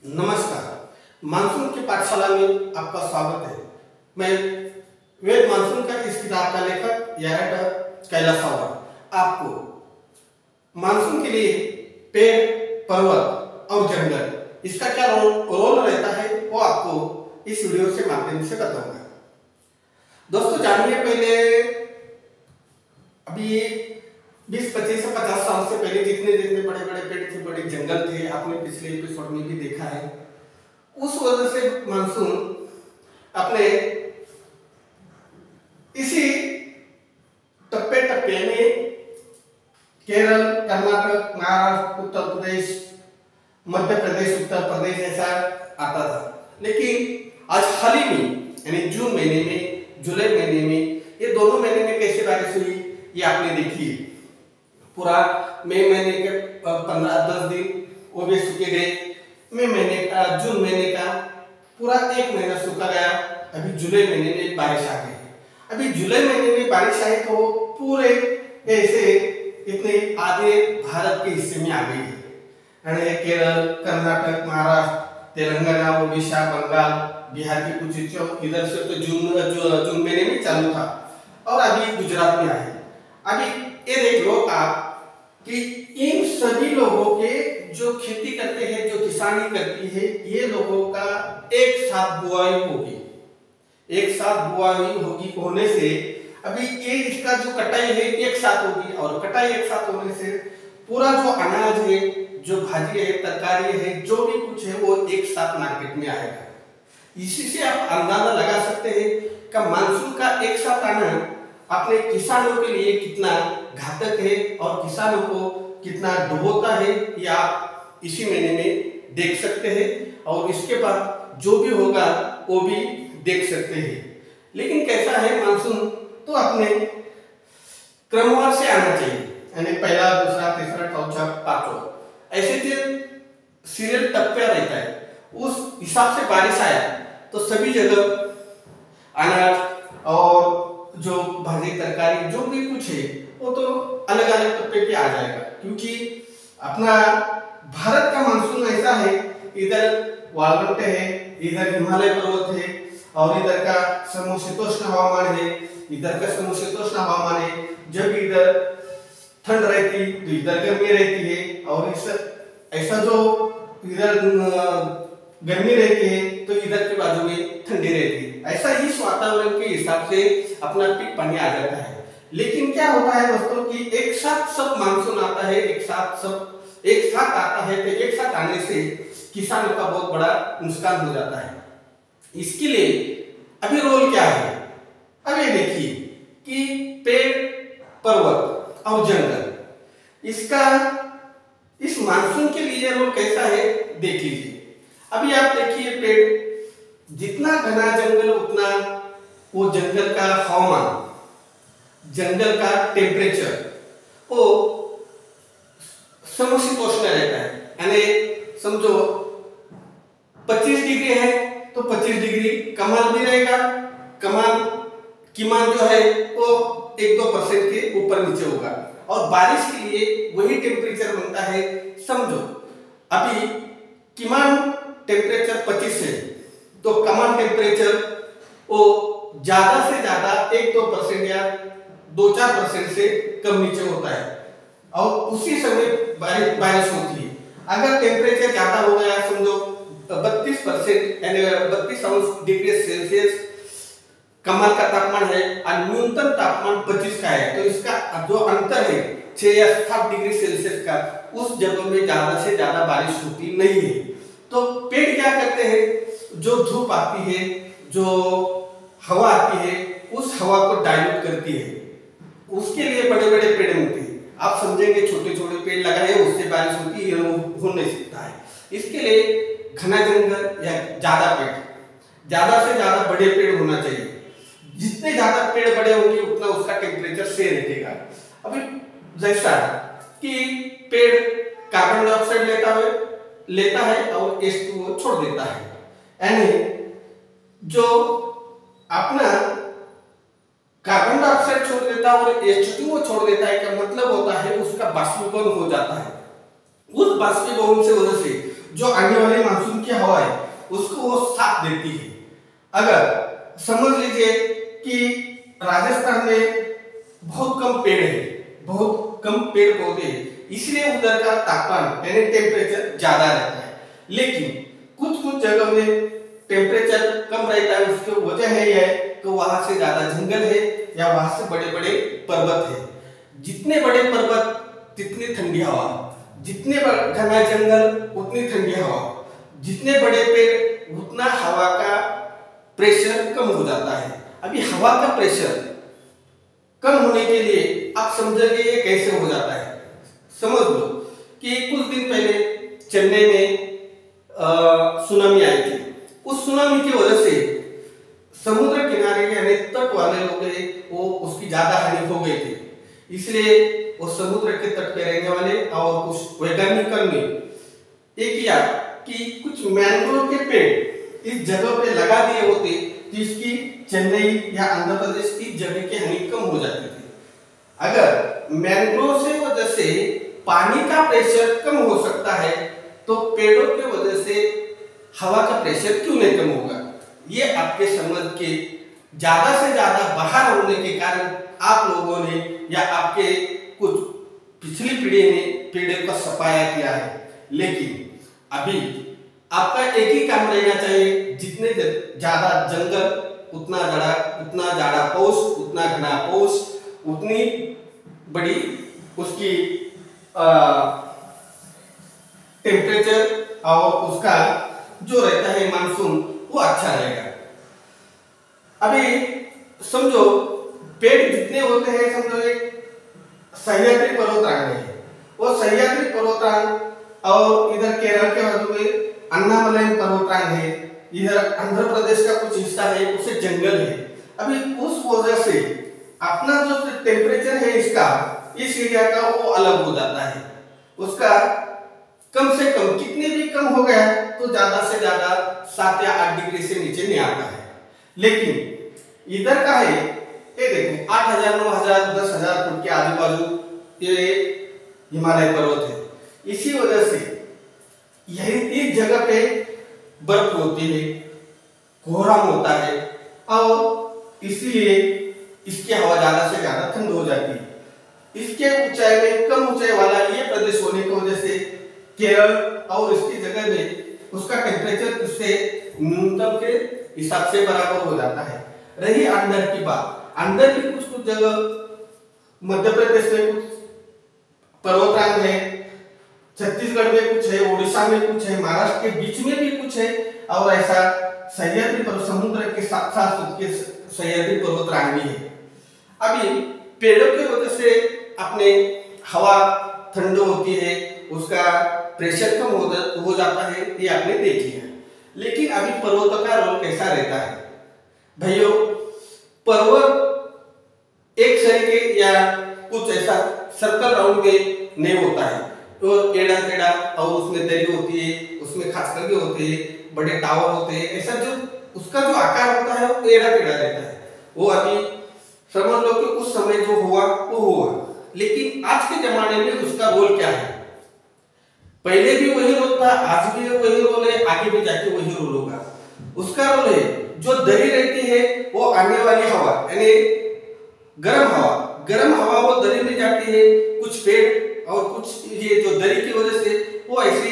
नमस्कार। मानसून की पाठशाला में आपका स्वागत है। मैं वेद मानसून का इस किताब का लेखक या राइटर कैलाश सावंत आपको मानसून के लिए पेड़, पर्वत और जंगल इसका क्या रोल रहता है वो आपको इस वीडियो से माध्यम से बताऊंगा। दोस्तों जानिए, पहले अभी 20-25 से 50 साल से पहले जितने जितने बड़े बड़े पेड़ थे, बड़े जंगल थे, आपने पिछले एपिसोड में भी देखा है। उस वजह से मानसून अपने इसी टप्पे टप्पे में केरल, कर्नाटक, महाराष्ट्र, उत्तर प्रदेश, मध्य प्रदेश, उत्तर प्रदेश ऐसा आता था। लेकिन आज हाल ही में यानी जून महीने में, जुलाई महीने में, ये दोनों महीने में कैसे बारिश हुई ये आपने देखी। पूरा मई महीने के 15-10 दिन वो भी सूखे गए। मई महीने का, जून महीने का पूरा एक महीना सूखा गया। अभी जुलाई महीने में बारिश आ गई। अभी जुलाई महीने में बारिश आई तो पूरे ऐसे इतने आधे भारत के हिस्से में आ गई है। केरल, कर्नाटक, महाराष्ट्र, तेलंगाना, ओडिशा, बंगाल, बिहार के कुछ हिस्सों इधर से तो जून महीने में चालू था और अभी गुजरात में आए। अभी ये देख लो आप कि इन सभी लोगों के जो खेती करते हैं, जो किसानी करती है, ये लोगों का एक साथ बुआई होगी। एक साथ बुआई होगी होने से अभी ये इसका जो कटाई है एक साथ होगी और कटाई एक साथ होने से पूरा जो अनाज है, जो भाजी है, तरकारी है, जो भी कुछ है वो एक साथ मार्केट में आएगा। इसी से आप अंदाजा लगा सकते हैं कि मानसून का एक साथ आना अपने किसानों के लिए कितना घातक है और किसानों को कितना डुबोता है, ये आप इसी महीने में देख सकते हैं और इसके बाद जो भी होगा वो भी देख सकते हैं। लेकिन कैसा है मानसून, तो अपने क्रमवार से आना चाहिए, यानी पहला, दूसरा, तीसरा, चौथा, पांचवा, ऐसे जो सीरियल टप्पा रहता है उस हिसाब से बारिश आया तो सभी जगह अनाज और जो भाजी तरकारी जो भी कुछ है वो तो अलग अलग टप्पे पे आ जाएगा। क्योंकि अपना भारत का मानसून ऐसा है, इधर वालवंट है, इधर हिमालय पर्वत है और इधर का समशीतोष्ण हवामान है, इधर का समशीतोष्ण हवामान है। जब इधर ठंड रहती तो इधर गर्मी रहती है और ऐसा जो इधर गर्मी रहती है तो इधर के बाजू में ठंडी रहती है। ऐसा इस वातावरण के हिसाब से अपना पीक पानी आ जाता है। लेकिन क्या होता है दोस्तों कि एक साथ सब मानसून आता है, एक साथ आता है तो एक साथ आने से किसानों का बहुत बड़ा नुकसान हो जाता है। इसके लिए अभी रोल क्या है, अब ये देखिए कि पेड़, पर्वत और जंगल इसका इस मानसून के लिए रोल कैसा है देख लीजिए। अभी आप देखिए, पेड़ जितना घना जंगल उतना वो जंगल का हवामान, जंगल का टेम्परेचर वो समशीतोष्ण रहता है। यानी समझो 25 डिग्री है तो 25 डिग्री कमाल भी रहेगा। कमाल कीमान जो है वो 1-2% के ऊपर नीचे होगा और बारिश के लिए वही टेम्परेचर बनता है। समझो अभी कीमान टेम्परेचर 25 है तो कमाल टेम्परेचर वो ज्यादा से ज्यादा 1-2% या 2-4% से कम नीचे होता है और उसी समय बारिश होती है। अगर टेम्परेचर ज्यादा हो गया, समझो 32% यानी 32 डिग्री सेल्सियस कमाल का तापमान है और न्यूनतम तापमान 25 का है, तो इसका जो अंतर है 6 या 7 डिग्री सेल्सियस का, उस जगह में ज्यादा से ज्यादा बारिश होती नहीं है। तो पेड़ क्या करते हैं, जो धूप आती है, जो हवा आती है, उस हवा को डाइल्यूट करती है। उसके लिए बड़े बड़े पेड़ होते हैं। आप समझेंगे छोटे छोटे पेड़ लगाए उससे बारिश होती है, हो नहीं सकता है। इसके लिए घना जंगल या ज्यादा पेड़, ज्यादा से ज्यादा बड़े पेड़ होना चाहिए। जितने ज्यादा पेड़ बड़े होंगे उतना उसका टेम्परेचर से रहेगा। अभी जैसा कि पेड़ कार्बन डाइऑक्साइड लेता है और H2O छोड़ देता है, यानी जो अपना कार्बन डाइऑक्साइड छोड़ देता है और H2O छोड़ देता है, का मतलब होता है उसका बाष्पीभवन हो जाता है। उस बाष्पीभवन से वजह से जो आने वाली मानसून की हवा है उसको वो साथ देती है। अगर समझ लीजिए कि राजस्थान में बहुत कम पेड़ है, बहुत कम पेड़ पौधे हैं, इसलिए उधर का तापमान यानी टेम्परेचर ज्यादा रहता है। लेकिन कुछ कुछ जगह में टेम्परेचर कम रहता है। उसकी वजह है यह कि वहां से ज्यादा जंगल है या वहां से बड़े बड़े पर्वत है। जितने बड़े पर्वत जितनी ठंडी हवा, जितने घना जंगल उतनी ठंडी हवा, जितने बड़े पेड़ उतना हवा का प्रेशर कम हो जाता है। अभी हवा का प्रेशर कम होने के लिए आप समझेंगे ये कैसे हो जाता है। समझ लो कि कुछ दिन पहले चेन्नई में सुनामी आई थी। उस सुनामी की वजह से समुद्र किनारे यानी तट वाले लोग वो उसकी ज्यादा हानि हो गई थी। इसलिए वो समुद्र के तट पे रहने वाले और कुछ वैज्ञानिकों ने ये किया कि कुछ मैंग्रोव के पेड़ इस जगह पे लगा दिए होते तो इसकी चेन्नई या आंध्र प्रदेश की जगह की हानि कम हो जाती थी। अगर मैंग्रोव से वजह से पानी का प्रेशर कम हो सकता है तो पेड़ों की वजह से हवा का प्रेशर क्यों नहीं कम होगा। ये आपके समझ के ज्यादा से ज्यादा बाहर होने के कारण आप लोगों ने या आपके कुछ पिछली पीढ़ी को सफाया किया है। लेकिन अभी आपका एक ही काम रहना चाहिए, जितने ज्यादा जंगल उतना ज्यादा पाउस, उतना घना पाउस, उतनी बड़ी उसकी टेम्परेचर और उसका जो रहता है मानसून वो अच्छा रहेगा। अभी समझो पेड़ जितने होते हैं, समझो एक सह्याद्री पर्वतरांग है, वो सह्याद्री पर्वतरांग और इधर केरल के बाजू में अन्नामलाई पर्वतरांग है, इधर आंध्र प्रदेश का कुछ हिस्सा है उसे जंगल है। अभी उस वजह से अपना जो टेम्परेचर है इसका इस एरिया का वो अलग हो जाता है। उसका कम से कम कितने भी कम हो गया तो ज्यादा से ज्यादा 7 या 8 डिग्री से नीचे नहीं आता है। लेकिन इधर का है ये देखो 8000, 9000, 10000 फुट के आजू बाजू ये हिमालय पर्वत है। इसी वजह से यही इस जगह पे बर्फ होती है, कोहराम होता है और इसलिए इसकी हवा ज्यादा से ज्यादा ठंड हो जाती है। इसके ऊंचाई में कम ऊंचाई वाला ये प्रदेश होने की वजह से केरल और इसकी जगह में उसका टेम्परेचर उससे न्यूनतम के हिसाब से बराबर हो जाता है। रही अंदर की बात, अंदर भी कुछ जगह मध्य प्रदेश में कुछ पर्वतरांग है, छत्तीसगढ़ में कुछ है, उड़ीसा में कुछ है, महाराष्ट्र के बीच में भी कुछ है और ऐसा सह्याद्री पर्वत समुद्र के साथ साथ उसके सह्याद्री पर्वतरांग भी है। अभी पेड़ों की वजह से अपने हवा ठंडी होती है, उसका प्रेशर कम हो जाता है, ये आपने देख लिया। लेकिन अभी पर्वतों का रोल कैसा रहता है भाइयों। पर्वत एक शरीर के या कुछ ऐसा सर्कल राउंड में नहीं होता है, तो टेढ़ा टेढ़ा और उसमें दरी होती है, उसमें खास करके होते हैं बड़े टावर होते हैं, ऐसा जो उसका जो आकार होता है वो टेढ़ा टेढ़ा रहता है। वो अभी समझ लो कि उस समय जो हुआ वो हुआ। लेकिन आज के जमाने में उसका रोल क्या है, पहले भी वही रोल था, आज भी वही रोल है, आगे भी जाके वही रोल होगा। उसका रोल है जो दरी रहती है वो आने वाली हवा यानी गर्म हवा वो दरी में जाती है। कुछ पेड़ और कुछ ये जो दरी की वजह से वो ऐसे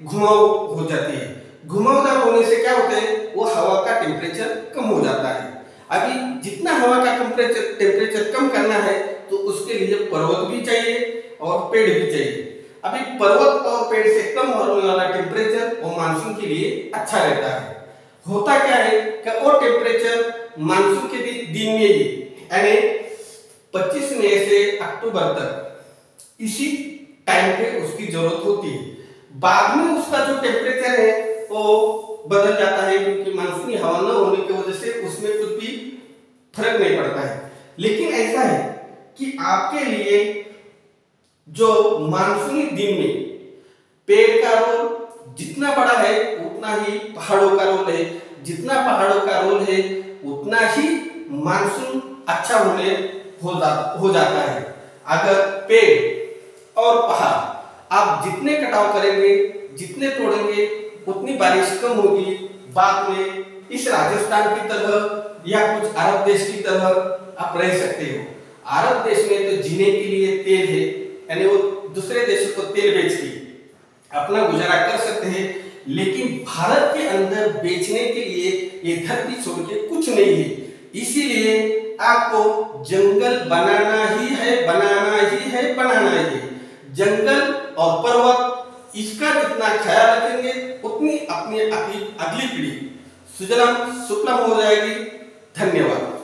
घुमाव हो जाती है। घुमावदार होने से क्या होता है, वो हवा का टेम्परेचर कम हो जाता है। अभी जितना हवा का टेम्परेचर कम करना है तो उसके लिए पर्वत भी चाहिए और पेड़ भी चाहिए। अभी पर्वत और पेड़ से कम होने वाला टेम्परेचर वो मानसून के लिए अच्छा रहता है। होता क्या है कि वो टेम्परेचर मानसून के दिन में ही यानी 25 मई से अक्टूबर तक इसी टाइम पे उसकी जरूरत होती है। बाद में उसका जो टेम्परेचर है वो बदल जाता है, क्योंकि मानसूनी हवा न होने की वजह से उसमें कुछ भी फर्क नहीं पड़ता है। लेकिन ऐसा है कि आपके लिए जो मानसूनी दिन में पेड़ का रोल जितना बड़ा है उतना ही पहाड़ों का रोल है, जितना पहाड़ों का रोल है उतना ही मानसून अच्छा हो जाता है। अगर पेड़ और पहाड़ आप जितने कटाव करेंगे, जितने तोड़ेंगे, उतनी बारिश कम होगी। बाद में इस राजस्थान की तरह या कुछ अरब देश की तरह आप रह सकते हो। अरब देश में तो जीने के लिए तेल है, यानी वो दूसरे देशों को तेल बेच के अपना गुजारा कर सकते हैं, लेकिन भारत के अंदर बेचने के लिए ये धरती छोड़ के कुछ नहीं है। इसीलिए आपको जंगल बनाना ही है, बनाना ही है, बनाना ही है। जंगल और पर्वत, इसका जितना ख्याल रखेंगे उतनी अपनी अगली पीढ़ी सुजलाम सुफलाम हो जाएगी। धन्यवाद।